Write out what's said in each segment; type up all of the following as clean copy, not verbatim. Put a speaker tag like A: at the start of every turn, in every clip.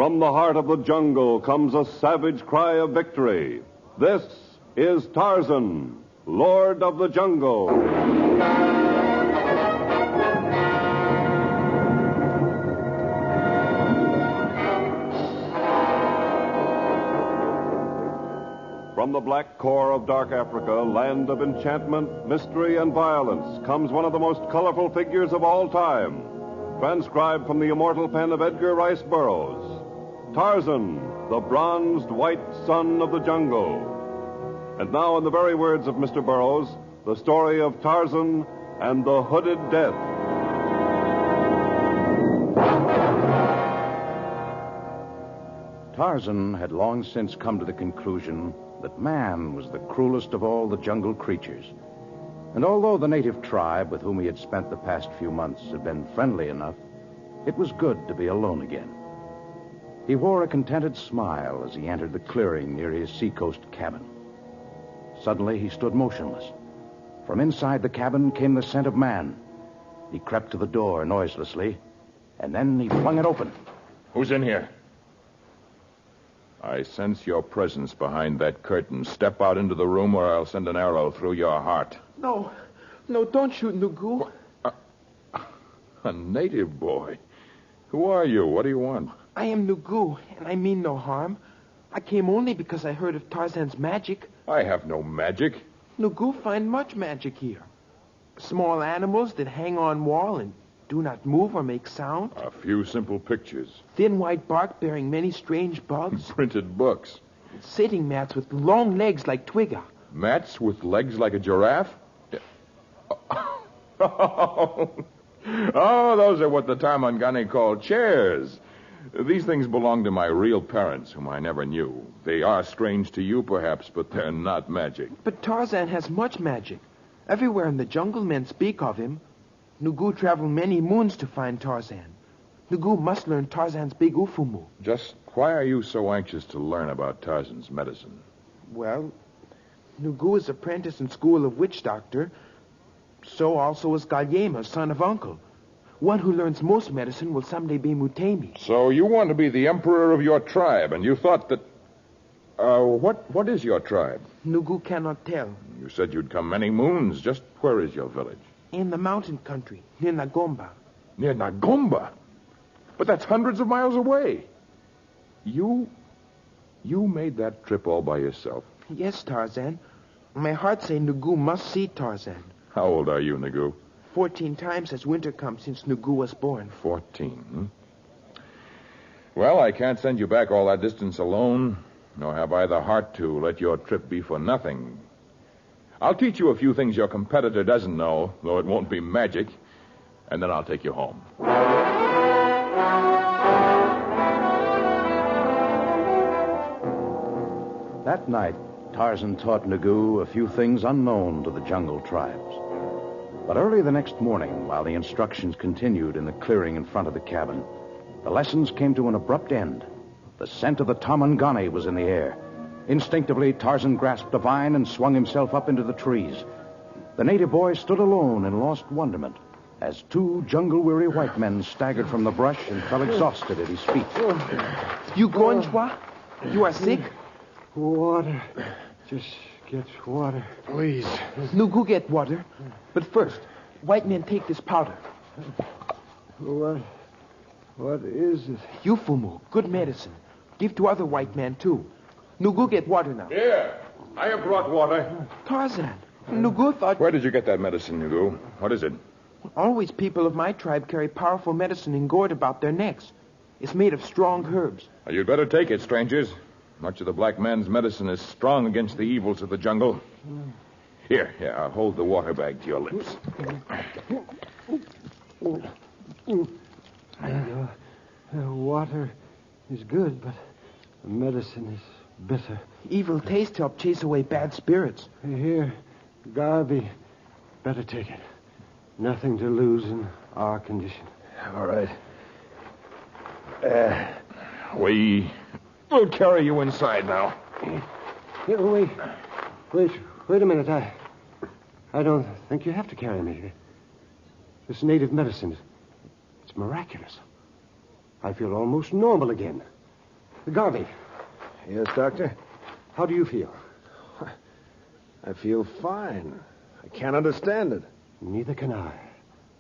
A: From the heart of the jungle comes a savage cry of victory. This is Tarzan, Lord of the Jungle. From the black core of dark Africa, land of enchantment, mystery, and violence, comes one of the most colorful figures of all time, transcribed from the immortal pen of Edgar Rice Burroughs. Tarzan, the bronzed white son of the jungle. And now, in the very words of Mr. Burroughs, the story of Tarzan and the Hooded Death.
B: Tarzan had long since come to the conclusion that man was the cruelest of all the jungle creatures. And although the native tribe with whom he had spent the past few months had been friendly enough, it was good to be alone again. He wore a contented smile as he entered the clearing near his seacoast cabin. Suddenly, he stood motionless. From inside the cabin came the scent of man. He crept to the door noiselessly, and then he flung it open.
C: Who's in here? I sense your presence behind that curtain. Step out into the room or I'll send an arrow through your heart.
D: No, don't shoot, Nugu.
C: A native boy. Who are you? What do you want?
D: I am Nugu, and I mean no harm. I came only because I heard of Tarzan's magic.
C: I have no magic.
D: Nugu find much magic here. Small animals that hang on wall and do not move or make sound.
C: A few simple pictures.
D: Thin white bark bearing many strange bugs.
C: Printed books.
D: Sitting mats with long legs like twigga.
C: Mats with legs like a giraffe? Oh, those are what the Tarmangani call chairs. These things belong to my real parents, whom I never knew. They are strange to you, perhaps, but they're not magic.
D: But Tarzan has much magic. Everywhere in the jungle, men speak of him. Nugu traveled many moons to find Tarzan. Nugu must learn Tarzan's big ufumu.
C: Just why are you so anxious to learn about Tarzan's medicine?
D: Well, Nugu is apprentice in school of witch doctor. So also is Galyema, son of uncle. One who learns most medicine will someday be Mutemi.
C: So you want to be the emperor of your tribe, and you thought that... what is your tribe?
D: Nugu cannot tell.
C: You said you'd come many moons. Just where is your village?
D: In the mountain country, near Nagomba.
C: Near Nagomba? But that's hundreds of miles away. You made that trip all by yourself?
D: Yes, Tarzan. My heart say Nugu must see Tarzan.
C: How old are you, Nugu?
D: 14 times has winter come since Nugu was born.
C: 14, Well, I can't send you back all that distance alone, nor have I the heart to let your trip be for nothing. I'll teach you a few things your competitor doesn't know, though it won't be magic, and then I'll take you home.
B: That night, Tarzan taught Nugu a few things unknown to the jungle tribes. But early the next morning, while the instructions continued in the clearing in front of the cabin, the lessons came to an abrupt end. The scent of the Tarmangani was in the air. Instinctively, Tarzan grasped a vine and swung himself up into the trees. The native boy stood alone in lost wonderment as two jungle-weary white men staggered from the brush and fell exhausted at his feet.
D: You going, Chua? You are sick?
E: Water. Just get water.
C: Please.
D: Nugu get water. But first, white men take this powder.
E: What is it?
D: Ufumu, good medicine. Give to other white men, too. Nugu get water now.
C: Here, I have brought water.
D: Tarzan, Nugu thought...
C: Where did you get that medicine, Nugu? What is it?
D: Always people of my tribe carry powerful medicine in gourd about their necks. It's made of strong herbs.
C: Well, you'd better take it, strangers. Much of the black man's medicine is strong against the evils of the jungle. Here, I'll hold the water bag to your lips.
E: Water is good, but the medicine is bitter.
D: Evil taste help chase away bad spirits.
E: Here, Garvey, better take it. Nothing to lose in our condition.
C: All right. We'll carry you inside now.
E: Here, wait a minute. I don't think you have to carry me. This native medicine, it's miraculous. I feel almost normal again. Garvey,
F: Yes, Doctor?
E: how do you feel?
F: I feel fine. I can't understand it.
E: Neither can I.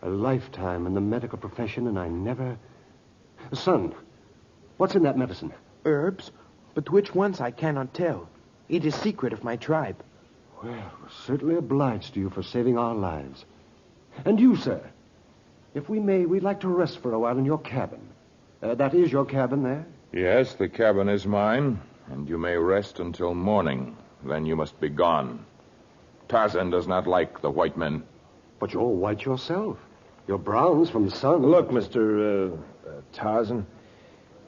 E: A lifetime in the medical profession, and I never... Son, what's in that medicine?
D: Herbs, but which ones I cannot tell. It is secret of my tribe.
E: Well, we're certainly obliged to you for saving our lives. And you, sir. If we may, we'd like to rest for a while in your cabin. That is your cabin there?
C: Yes, the cabin is mine, and you may rest until morning. Then you must be gone. Tarzan does not like the white men.
E: But you're white yourself. You're browns from the sun.
F: Look, Mr. Tarzan,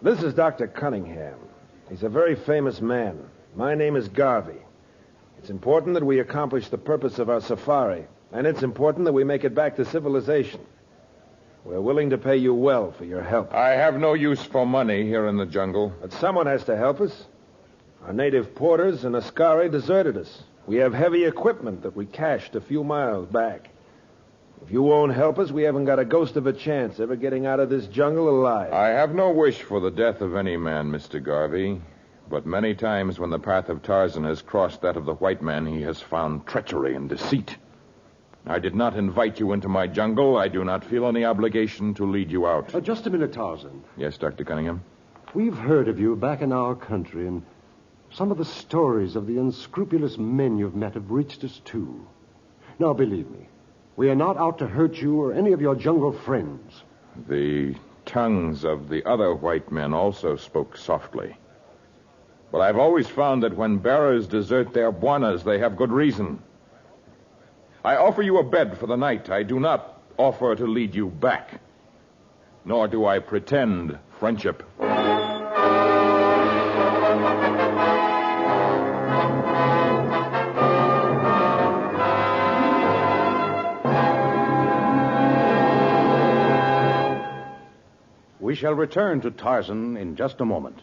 F: this is Dr. Cunningham. He's a very famous man. My name is Garvey. It's important that we accomplish the purpose of our safari, and it's important that we make it back to civilization. We're willing to pay you well for your help.
C: I have no use for money here in the jungle.
F: But someone has to help us. Our native porters and Askari deserted us. We have heavy equipment that we cached a few miles back. If you won't help us, we haven't got a ghost of a chance ever getting out of this jungle alive.
C: I have no wish for the death of any man, Mr. Garvey. But many times when the path of Tarzan has crossed that of the white man, he has found treachery and deceit. I did not invite you into my jungle. I do not feel any obligation to lead you out.
E: Just a minute, Tarzan.
C: Yes, Dr. Cunningham?
E: We've heard of you back in our country, and some of the stories of the unscrupulous men you've met have reached us, too. Now, believe me, we are not out to hurt you or any of your jungle friends.
C: The tongues of the other white men also spoke softly. But I've always found that when bearers desert their buanas, they have good reason. I offer you a bed for the night. I do not offer to lead you back. Nor do I pretend friendship.
B: We shall return to Tarzan in just a moment.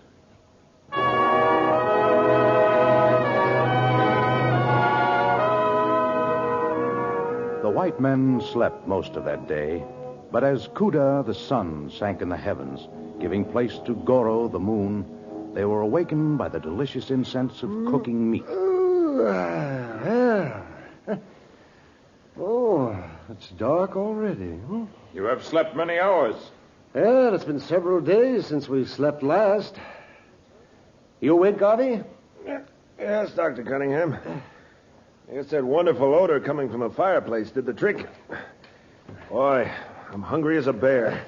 B: The white men slept most of that day, but as Kuda, the sun, sank in the heavens, giving place to Goro, the moon, they were awakened by the delicious incense of cooking meat.
E: Oh, it's dark already.
C: You have slept many hours.
E: Well, it's been several days since we slept last. You awake, Garvey?
F: Yes, Dr. Cunningham. I guess that wonderful odor coming from the fireplace did the trick. Boy, I'm hungry as a bear.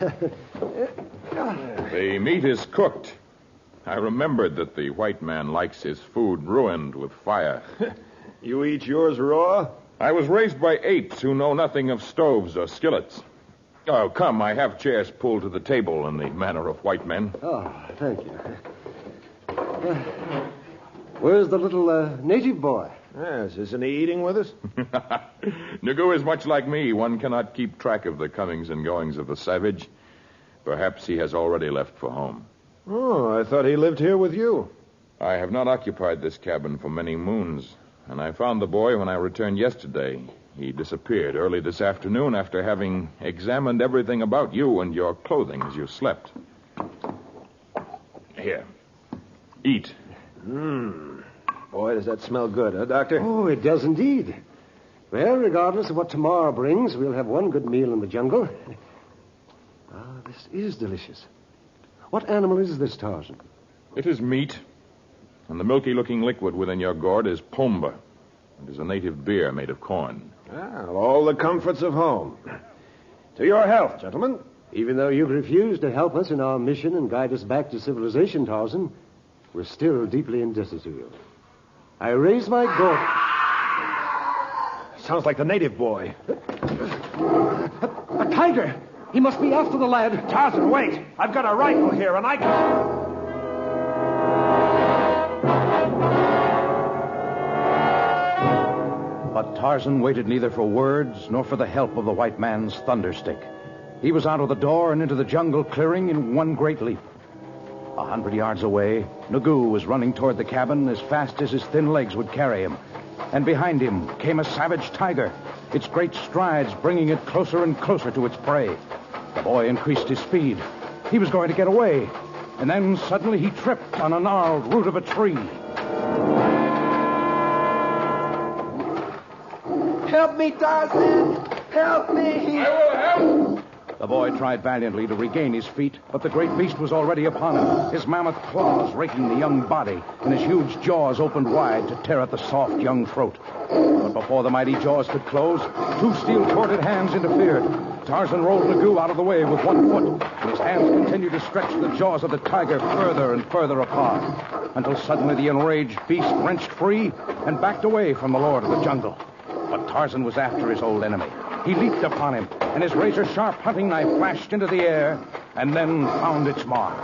C: The meat is cooked. I remembered that the white man likes his food ruined with fire.
F: You eat yours raw?
C: I was raised by apes who know nothing of stoves or skillets. Oh, come, I have chairs pulled to the table in the manner of white men.
E: Oh, thank you. Where's the little native boy?
F: Yes, isn't he eating with us?
C: Nagu is much like me. One cannot keep track of the comings and goings of the savage. Perhaps he has already left for home.
F: Oh, I thought he lived here with you.
C: I have not occupied this cabin for many moons, and I found the boy when I returned yesterday. He disappeared early this afternoon after having examined everything about you and your clothing as you slept. Here. Eat.
F: Boy, does that smell good, huh, Doctor?
E: Oh, it does indeed. Well, regardless of what tomorrow brings, we'll have one good meal in the jungle. This is delicious. What animal is this, Tarzan?
C: It is meat, and the milky-looking liquid within your gourd is pomba. It is a native beer made of corn.
F: Well, all the comforts of home. To your health, gentlemen.
E: Even though you've refused to help us in our mission and guide us back to civilization, Tarzan, we're still deeply indebted to you. I raise my gourd...
F: Sounds like the native boy.
E: A tiger! He must be after the lad.
F: Tarzan, wait. I've got a rifle here, and I can...
B: But Tarzan waited neither for words nor for the help of the white man's thunderstick. He was out of the door and into the jungle clearing in one great leap. 100 yards away, Nagu was running toward the cabin as fast as his thin legs would carry him. And behind him came a savage tiger, its great strides bringing it closer and closer to its prey. The boy increased his speed. He was going to get away. And then suddenly he tripped on a gnarled root of a tree.
D: Help me, Tarzan! Help me!
C: I will help!
B: The boy tried valiantly to regain his feet, but the great beast was already upon him, his mammoth claws raking the young body, and his huge jaws opened wide to tear at the soft young throat. But before the mighty jaws could close, two steel-corded hands interfered. Tarzan rolled Nagu out of the way with one foot, and his hands continued to stretch the jaws of the tiger further and further apart, until suddenly the enraged beast wrenched free and backed away from the lord of the jungle. But Tarzan was after his old enemy. He leaped upon him, and his razor-sharp hunting knife flashed into the air and then found its mark.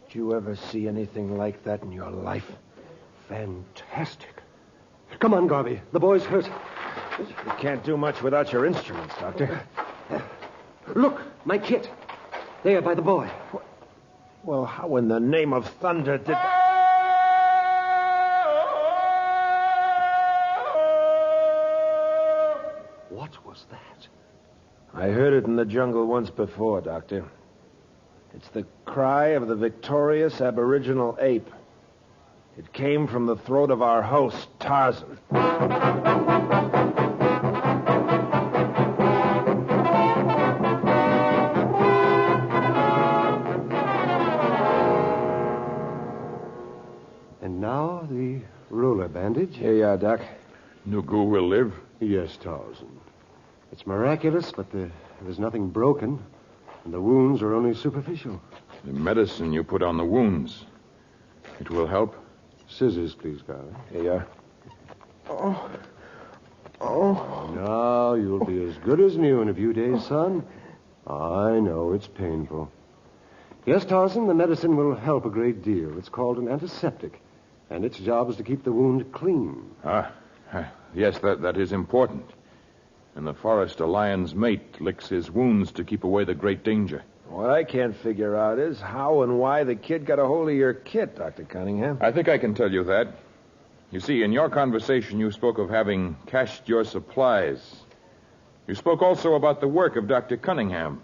F: Did you ever see anything like that in your life?
E: Fantastic. Come on, Garvey. The boy's hurt.
F: You can't do much without your instruments, Doctor.
E: Look, my kit. There by the boy.
F: Well, how in the name of thunder did...
E: What was that?
F: I heard it in the jungle once before, Doctor. It's the cry of the victorious aboriginal ape. It came from the throat of our host, Tarzan.
E: And now the roller bandage.
F: Here you are, Doc.
C: Nagu will live.
E: Yes, Tarzan. It's miraculous, but there's nothing broken, and the wounds are only superficial.
C: The medicine you put on the wounds, it will help.
E: Scissors, please, Garvey.
F: Here you are.
E: Now you'll be as good as new in a few days, son. I know it's painful. Yes, Tarzan, the medicine will help a great deal. It's called an antiseptic, and its job is to keep the wound clean.
C: Yes, that is important. In the forest, a lion's mate licks his wounds to keep away the great danger.
F: What I can't figure out is how and why the kid got a hold of your kit, Dr. Cunningham.
C: I think I can tell you that. You see, in your conversation, you spoke of having cached your supplies. You spoke also about the work of Dr. Cunningham.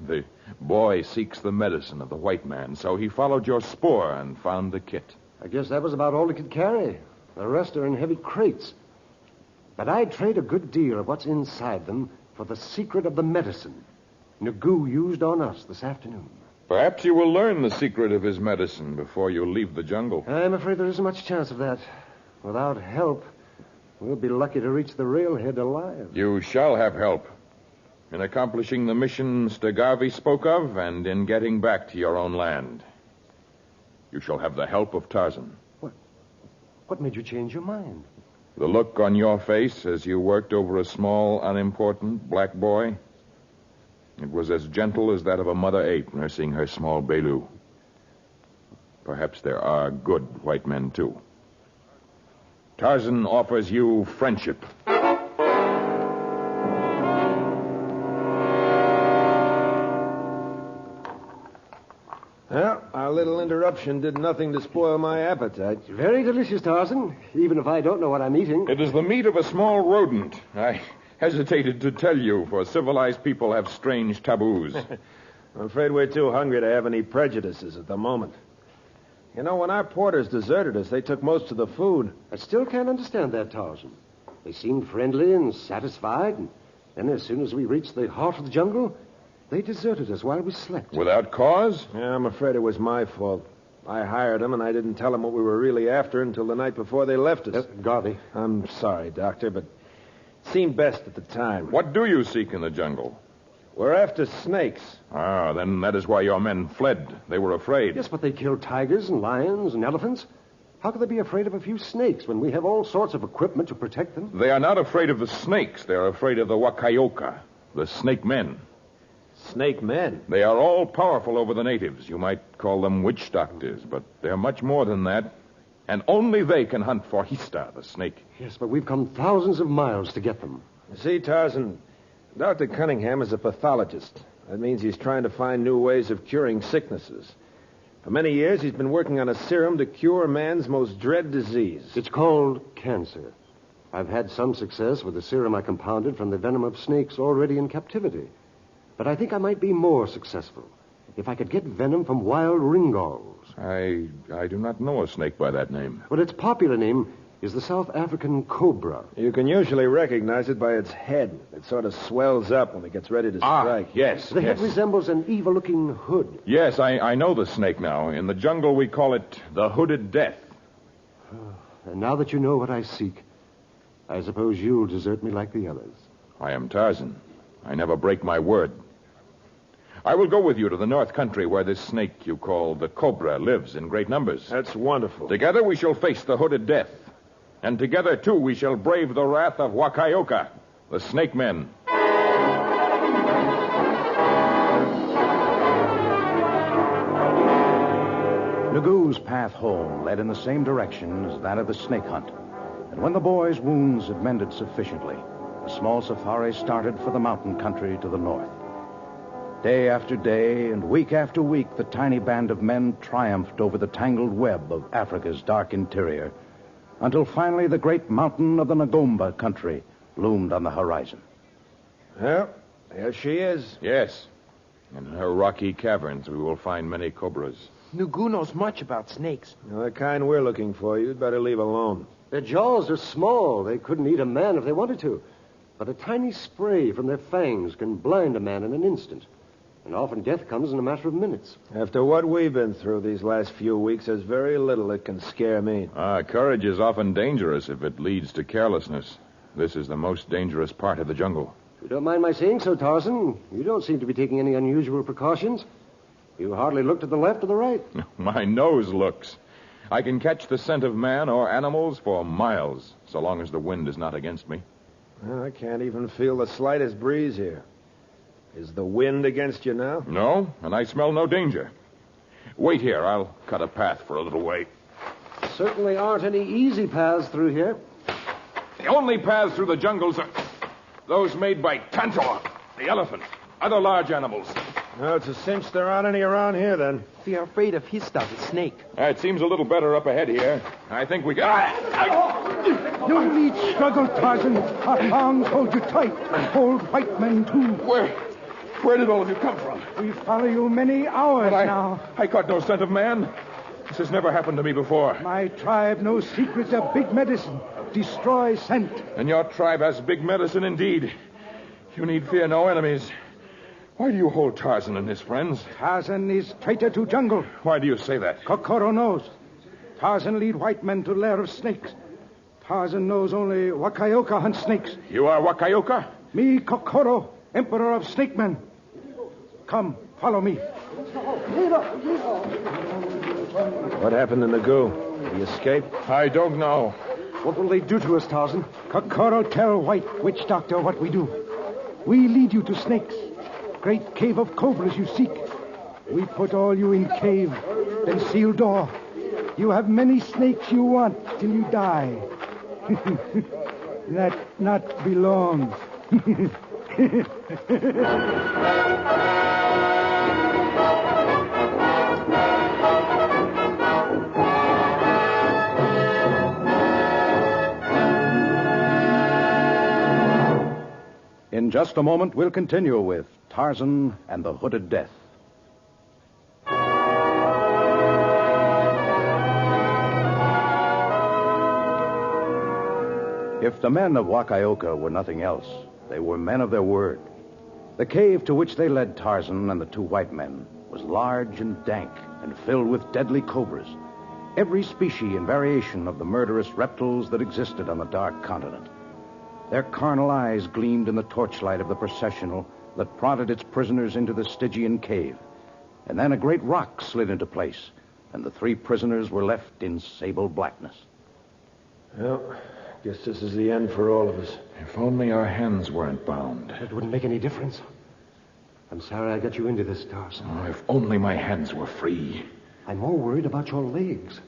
C: The boy seeks the medicine of the white man, so he followed your spoor and found the kit.
E: I guess that was about all he could carry. The rest are in heavy crates. But I'd trade a good deal of what's inside them for the secret of the medicine Nagu used on us this afternoon.
C: Perhaps you will learn the secret of his medicine before you leave the jungle.
E: I'm afraid there isn't much chance of that. Without help, we'll be lucky to reach the railhead alive.
C: You shall have help in accomplishing the mission Mr. Garvey spoke of and in getting back to your own land. You shall have the help of Tarzan.
E: What made you change your mind?
C: The look on your face as you worked over a small, unimportant black boy, it was as gentle as that of a mother ape nursing her small Belu. Perhaps there are good white men, too. Tarzan offers you friendship.
F: Well, our little interruption did nothing to spoil my appetite.
E: Very delicious, Tarzan, even if I don't know what I'm eating.
C: It is the meat of a small rodent. I hesitated to tell you, for civilized people have strange taboos.
F: I'm afraid we're too hungry to have any prejudices at the moment. You know, when our porters deserted us, they took most of the food.
E: I still can't understand that, Tarzan. They seemed friendly and satisfied, and then as soon as we reached the heart of the jungle, they deserted us while we slept.
C: Without cause?
F: Yeah, I'm afraid it was my fault. I hired them, and I didn't tell them what we were really after until the night before they left us.
E: Garvey.
F: I'm sorry, Doctor, but it seemed best at the time.
C: What do you seek in the jungle?
F: We're after snakes.
C: Ah, then that is why your men fled. They were afraid.
E: Yes, but they killed tigers and lions and elephants. How could they be afraid of a few snakes when we have all sorts of equipment to protect them?
C: They are not afraid of the snakes. They are afraid of the Wakayoka, the snake men.
F: Snake men?
C: They are all powerful over the natives. You might call them witch doctors, but they're much more than that. And only they can hunt for Sheeta, the snake.
E: Yes, but we've come thousands of miles to get them.
F: You see, Tarzan, Dr. Cunningham is a pathologist. That means he's trying to find new ways of curing sicknesses. For many years, he's been working on a serum to cure man's most dread disease.
E: It's called cancer. I've had some success with the serum I compounded from the venom of snakes already in captivity. But I think I might be more successful if I could get venom from wild ringgalls.
C: I do not know a snake by that name.
E: Well, its popular name is the South African cobra.
F: You can usually recognize it by its head. It sort of swells up when it gets ready to strike.
C: Yes,
E: The head resembles an evil-looking hood.
C: Yes, I know the snake now. In the jungle, we call it the hooded death.
E: And now that you know what I seek, I suppose you'll desert me like the others.
C: I am Tarzan. I never break my word. I will go with you to the North Country where this snake you call the cobra lives in great numbers.
F: That's wonderful.
C: Together we shall face the hooded death. And together, too, we shall brave the wrath of Wakayoka, the snake men.
B: Nugoo's path home led in the same direction as that of the snake hunt. And when the boy's wounds had mended sufficiently, the small safari started for the mountain country to the north. Day after day and week after week, the tiny band of men triumphed over the tangled web of Africa's dark interior, until finally the great mountain of the Ngomba country loomed on the horizon.
F: Well, there she is.
C: Yes. In her rocky caverns, we will find many cobras.
D: Nugu knows much about snakes.
F: The kind we're looking for, you'd better leave alone.
E: Their jaws are small. They couldn't eat a man if they wanted to. But a tiny spray from their fangs can blind a man in an instant. And often death comes in a matter of minutes.
F: After what we've been through these last few weeks, there's very little that can scare me.
C: Courage is often dangerous if it leads to carelessness. This is the most dangerous part of the jungle.
E: You don't mind my saying so, Tarzan. You don't seem to be taking any unusual precautions. You hardly look to the left or the right.
C: My nose looks. I can catch the scent of man or animals for miles, so long as the wind is not against me.
F: Well, I can't even feel the slightest breeze here. Is the wind against you now?
C: No, and I smell no danger. Wait here. I'll cut a path for a little way.
E: Certainly aren't any easy paths through here.
C: The only paths through the jungles are those made by panther, the elephant, other large animals.
F: Well, it's a cinch there aren't any around here, then.
D: We are afraid of his stuff, the snake.
C: It seems a little better up ahead here. I think we can...
G: No need struggle, Tarzan. Our arms hold you tight. Hold white men, too.
C: Where did all of you come from?
G: We follow you many hours now.
C: I caught no scent of man. This has never happened to me before.
G: My tribe knows secrets of big medicine. Destroy scent.
C: And your tribe has big medicine indeed. You need fear no enemies. Why do you hold Tarzan and his friends?
G: Tarzan is traitor to jungle.
C: Why do you say that?
G: Kokoro knows. Tarzan lead white men to lair of snakes. Tarzan knows only Wakayoka hunts snakes.
C: You are Wakayoka?
G: Me, Kokoro, emperor of snake men. Come, follow me.
F: What happened to Nagu? He escaped?
C: I don't know.
E: What will they do to us, Tarzan?
G: Kokoro, tell white witch doctor what we do. We lead you to snakes. Great cave of cobras you seek. We put all you in cave, then seal door. You have many snakes you want till you die. That not belong.
B: In just a moment, we'll continue with Tarzan and the Hooded Death. If the men of Wakayoka were nothing else, they were men of their word. The cave to which they led Tarzan and the two white men was large and dank and filled with deadly cobras, every species and variation of the murderous reptiles that existed on the dark continent. Their carnal eyes gleamed in the torchlight of the processional that prodded its prisoners into the Stygian cave. And then a great rock slid into place, and the three prisoners were left in sable blackness.
F: Well, guess this is the end for all of us.
C: If only our hands weren't bound.
E: It wouldn't make any difference. I'm sorry I got you into this, Tarzan.
C: Oh, if only my hands were free.
E: I'm more worried about your legs.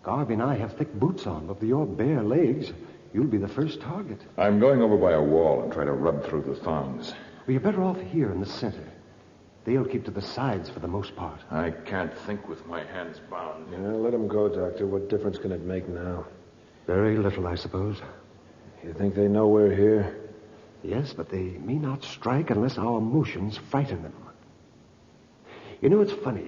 E: Garvey and I have thick boots on, but with your bare legs, you'll be the first target.
C: I'm going over by a wall and try to rub through the thongs.
E: Well, you're better off here in the center. They'll keep to the sides for the most part.
C: I can't think with my hands bound.
F: Yeah, let him go, Doctor. What difference can it make now?
E: Very little, I suppose.
F: You think they know we're here?
E: Yes, but they may not strike unless our emotions frighten them. You know, it's funny.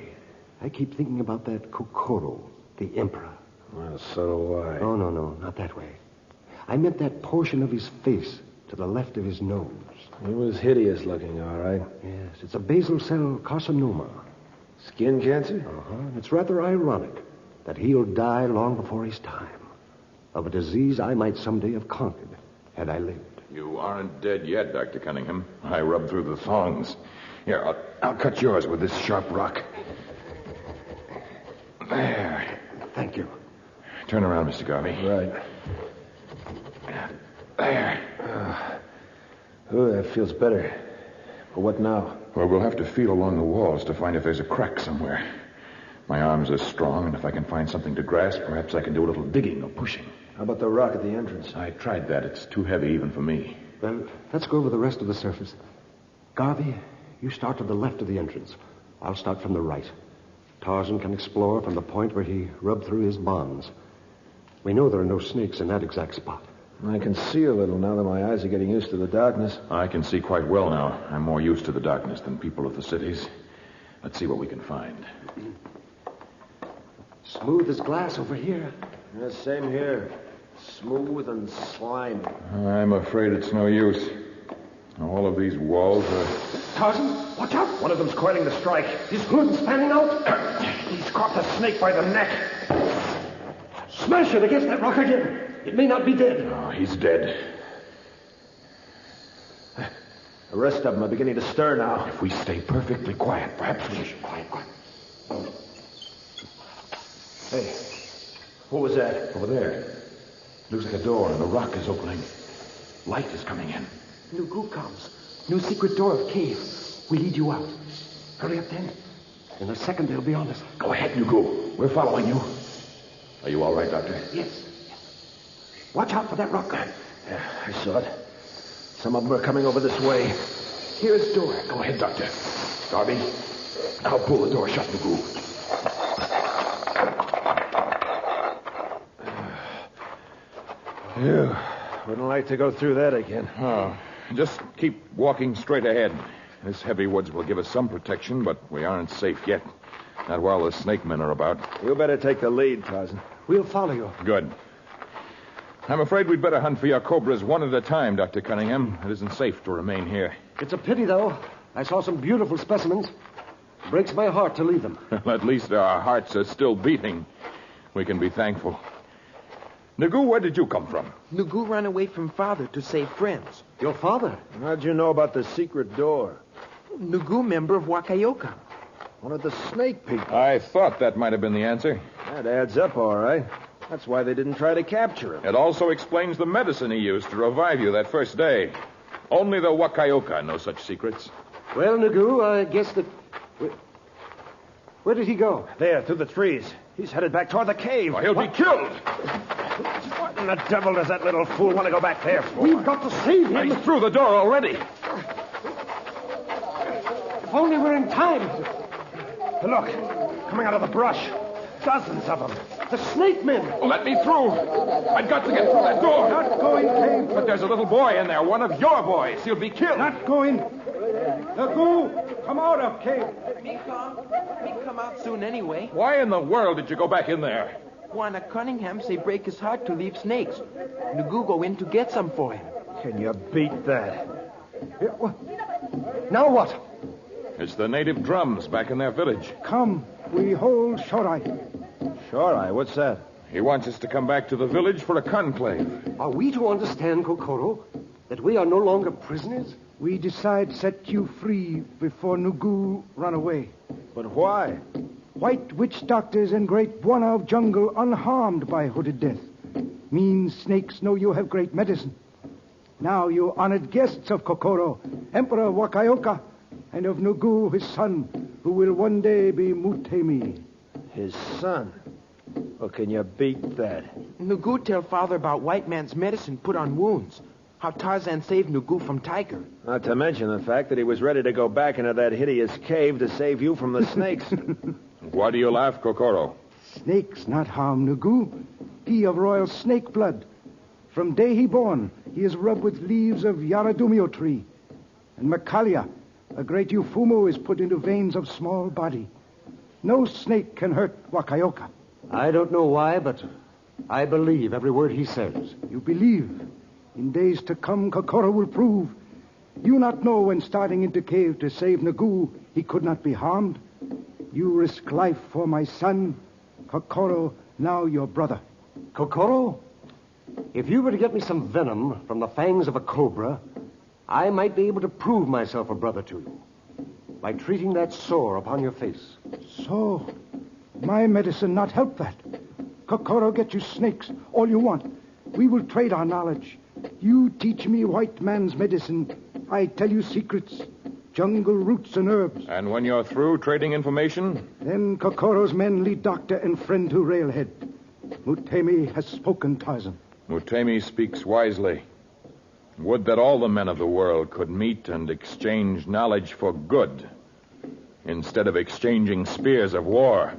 E: I keep thinking about that Kokoro, the emperor.
F: Well, so do I.
E: Oh, no, not that way. I meant that portion of his face to the left of his nose.
F: He was hideous looking, all right.
E: Yes, it's a basal cell carcinoma.
F: Skin cancer?
E: And it's rather ironic that he'll die long before his time. Of a disease I might someday have conquered had I lived.
C: You aren't dead yet, Dr. Cunningham. I rubbed through the thongs. Here, I'll cut yours with this sharp rock. There.
E: Thank you.
C: Turn around, Mr. Garvey.
F: Right.
C: There.
F: Oh, that feels better. But what now?
C: Well, we'll have to feel along the walls to find if there's a crack somewhere. My arms are strong, and if I can find something to grasp, perhaps I can do a little digging or pushing.
F: How about the rock at the entrance?
C: I tried that. It's too heavy even for me.
E: Well, let's go over the rest of the surface. Garvey, you start to the left of the entrance. I'll start from the right. Tarzan can explore from the point where he rubbed through his bonds. We know there are no snakes in that exact spot.
F: I can see a little now that my eyes are getting used to the darkness.
C: I can see quite well now. I'm more used to the darkness than people of the cities. Let's see what we can find.
E: Smooth as glass over here.
F: Yeah, same here. Smooth and slimy.
C: I'm afraid it's no use. All of these walls are...
E: Tarzan, watch out!
F: One of them's coiling the strike.
E: His hood's fanning out.
F: He's caught the snake by the neck.
E: Smash it against that rock again. It may not be dead.
C: Oh, he's dead.
F: The rest of them are beginning to stir now.
C: If we stay perfectly quiet, perhaps we should...
E: Quiet.
F: Hey, what was that?
C: Over there. Looks like a door, and the rock is opening. Light is coming in.
G: Nugu comes. New secret door of cave. We lead you out.
E: Hurry up, then. In a second, they'll be on us.
C: Go ahead, Nugu. We're following you. Are you all right, Doctor?
E: Yes. Watch out for that rock.
F: Yeah, I saw it. Some of them are coming over this way.
E: Here's door.
C: Go ahead, Doctor. Garvey, I'll pull the door shut, Nugu.
F: Phew. Wouldn't like to go through that again.
C: Oh, just keep walking straight ahead. This heavy woods will give us some protection, but we aren't safe yet. Not while the snake men are about.
F: You better take the lead, Tarzan.
E: We'll follow you.
C: Good. I'm afraid we'd better hunt for your cobras one at a time, Dr. Cunningham. It isn't safe to remain here.
E: It's a pity, though. I saw some beautiful specimens. It breaks my heart to leave them.
C: Well, at least our hearts are still beating. We can be thankful. Nugu, where did you come from?
D: Nugu ran away from father to save friends.
E: Your father?
F: How'd you know about the secret door?
D: Nugu, member of Wakayoka.
F: One of the snake people.
C: I thought that might have been the answer.
F: That adds up, all right. That's why they didn't try to capture him.
C: It also explains the medicine he used to revive you that first day. Only the Wakayoka know such secrets.
E: Well, Nugu, I guess that... Where did he go?
F: There, through the trees. He's headed back toward the cave.
C: Well, he'll be killed.
F: What in the devil does that little fool want to go back there for?
E: We've got to save him.
C: He's through the door already.
E: If only we're in time.
F: Look, coming out of the brush. Dozens of them.
E: The snake men.
C: Let me through. I've got to get through that door.
G: Not going, Cave.
C: But there's a little boy in there, one of your boys. He'll be killed.
G: Not going. Nugu, come out of cave.
D: Me come out soon anyway.
C: Why in the world did you go back in there?
D: Juana Cunningham say break his heart to leave snakes. Nugu go in to get some for him.
F: Can you beat that?
E: Now what?
C: It's the native drums back in their village.
G: Come, we hold Shorai.
F: Sure, what's that?
C: He wants us to come back to the village for a conclave.
E: Are we to understand, Kokoro, that we are no longer prisoners?
G: We decide set you free before Nugu run away.
F: But why?
G: White witch doctors and great Buana of jungle unharmed by hooded death. Mean snakes know you have great medicine. Now you honored guests of Kokoro, Emperor Wakayoka, and of Nugu, his son, who will one day be Mutemi.
F: His son? Well, can you beat that?
D: Nugu tell father about white man's medicine put on wounds. How Tarzan saved Nugu from tiger.
F: Not to mention the fact that he was ready to go back into that hideous cave to save you from the snakes.
C: Why do you laugh, Kokoro?
G: Snakes not harm Nugu. He of royal snake blood. From day he born, he is rubbed with leaves of Yaradumio tree. And Macalia, a great eufumo, is put into veins of small body. No snake can hurt Wakayoka.
E: I don't know why, but I believe every word he says.
G: You believe. In days to come, Kokoro will prove. You not know when starting into cave to save Nagu, he could not be harmed. You risk life for my son. Kokoro, now your brother.
E: Kokoro, if you were to get me some venom from the fangs of a cobra, I might be able to prove myself a brother to you. By treating that sore upon your face.
G: So, my medicine not help that. Kokoro, get you snakes, all you want. We will trade our knowledge. You teach me white man's medicine. I tell you secrets, jungle roots and herbs.
C: And when you're through trading information?
G: Then Kokoro's men lead doctor and friend to Railhead. Mutemi has spoken, Tarzan.
C: Mutemi speaks wisely. Would that all the men of the world could meet and exchange knowledge for good, instead of exchanging spears of war.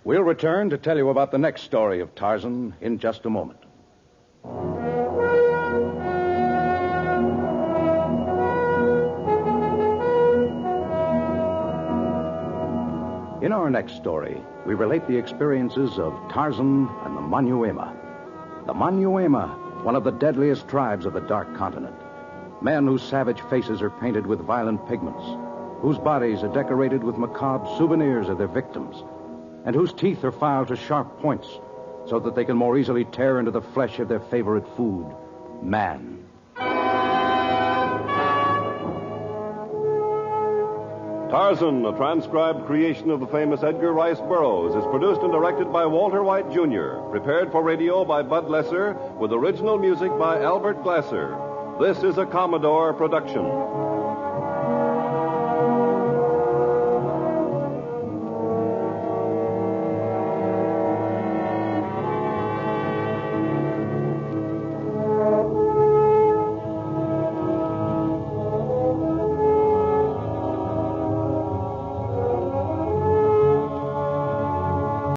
B: We'll return to tell you about the next story of Tarzan in just a moment. In our next story, we relate the experiences of Tarzan and the Manyuema. The Manyuema, one of the deadliest tribes of the Dark Continent. Men whose savage faces are painted with violent pigments, whose bodies are decorated with macabre souvenirs of their victims, and whose teeth are filed to sharp points so that they can more easily tear into the flesh of their favorite food, man.
A: Tarzan, a transcribed creation of the famous Edgar Rice Burroughs, is produced and directed by Walter White, Jr., prepared for radio by Bud Lesser, with original music by Albert Glasser. This is a Commodore production.